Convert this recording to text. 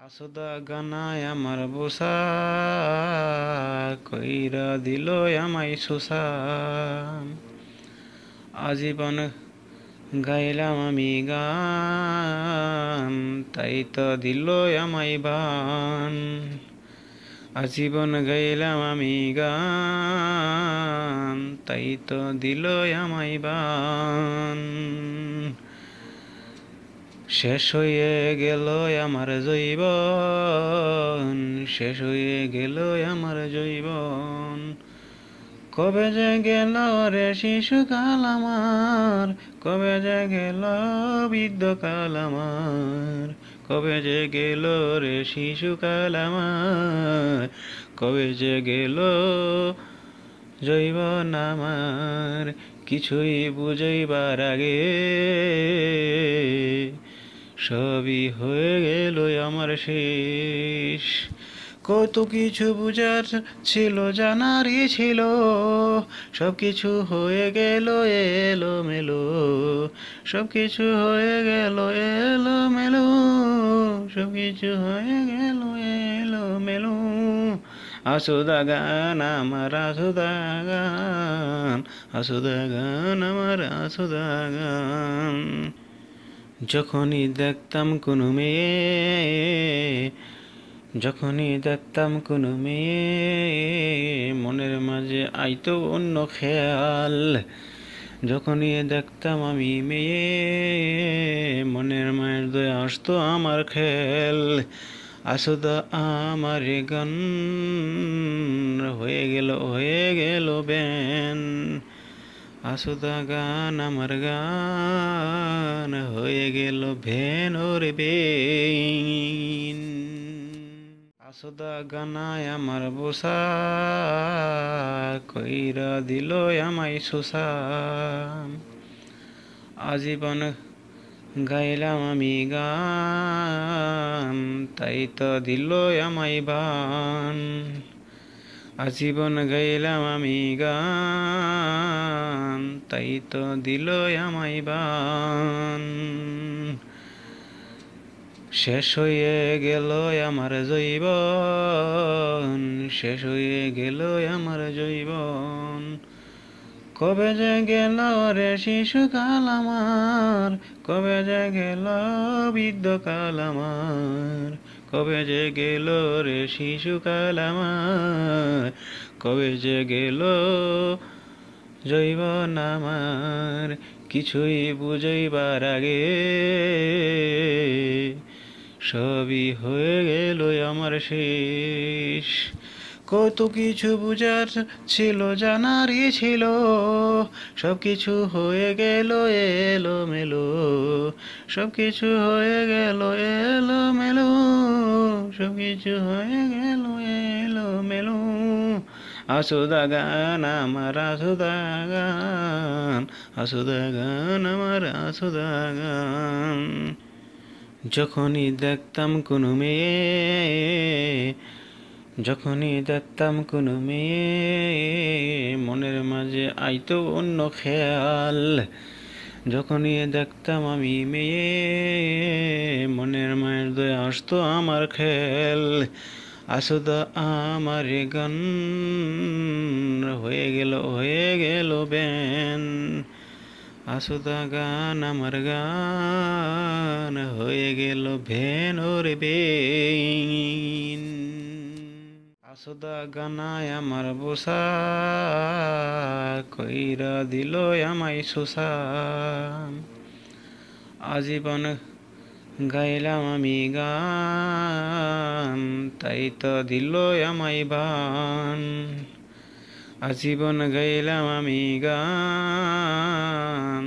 আসুদা গানায় আমার বোসা কইরা দিল আমায় সুসা। আজীবন গাইলাম আমি গান, তাই তো দিল আমায় বান। আজীবন গাইলাম আমি গান, তাই তো দিল আমায় বান। শেষ হয়ে গেল আমার জৈবন, শেষ হয়ে গেল আমার জৈবন। কবে যে গেল রে শিশুকাল আমার, কবে যে গেল বৃদ্ধকাল আমার। কবে যে গেল রে শিশুকাল আমার, কবে যে গেল জৈবন আমার। কিছুই বুঝইবার আগে সবই হয়ে গেল আমার শেষ। কত কিছু বুঝার ছিল, জানারই ছিল, সব কিছু হয়ে গেল এলো মেলো। সব কিছু হয়ে গেল এলো মেলো, সব কিছু হয়ে গেল এলো মেলো। আসুদা গান আমার আসুদা গান, আসুদা গান আমার আসুদা গান। যখনই দেখতাম কোনো মেয়ে, যখনই দেখতাম কোনো মেয়ে, মনের মাঝে আইতো অন্য খেয়াল। যখনই দেখতাম আমি মেয়ে, মনের মাঝে আসতো আমার খেল। আসুদা আমার গান হয়ে গেল বেন। আসুদা গান আমার গান হয়ে গেল ভেন ওরে বেন। আসুদা গানায় আমার বোসা কইরা দিল আমায় সুসা। আজীবন গাইলাম আমি গান, তাই তো দিল আমায় বান। আজীবন গাইলাম আমি গান, তাই তো দিল আমায় বান। শেষ হয়ে গেল আমার জৈবন, শেষ হয়ে গেল আমার জৈবন। কবে যে গেল রে শিশুকাল আমার, কবে যে গেল বৃদ্ধকাল আমার। কবে যে গেল রে শিশুকাল আমার, কবে যে গেল জৈবন আমার। কিছুই বুঝইবার আগে সবই হয়ে গেল আমার শেষ। কত কিছু বুঝার ছিল, জানারই ছিল, সব কিছু হয়ে গেল এলো মেলো। সব কিছু হয়ে গেল এলো মেলো, সব কিছু হয়ে গেল এলো মেলো। আসুদা গান আমার আসুদা গান, আসুদা গান আমার আসুদা গান। যখনই দেখতাম কোনো মেয়ে, যখনই দেখতাম কোনো মেয়ে, মনের মাঝে আইতো অন্য খেয়াল। যখনই দেখতাম আমি মেয়ে, মনের মাঝে আসতো আমার খেল। আসুদা আমার গান হয়ে গেল বেন। আসুদা গান আমার গান হয়ে গেল ভেন ওরে বেন। আসুদা গানায় আমার বোসা কইরা দিল আমায় সুসা। আজীবন গাইলাম আমি গান, তাই তো দিল আমায় বান। আজীবন গাইলাম আমি গান।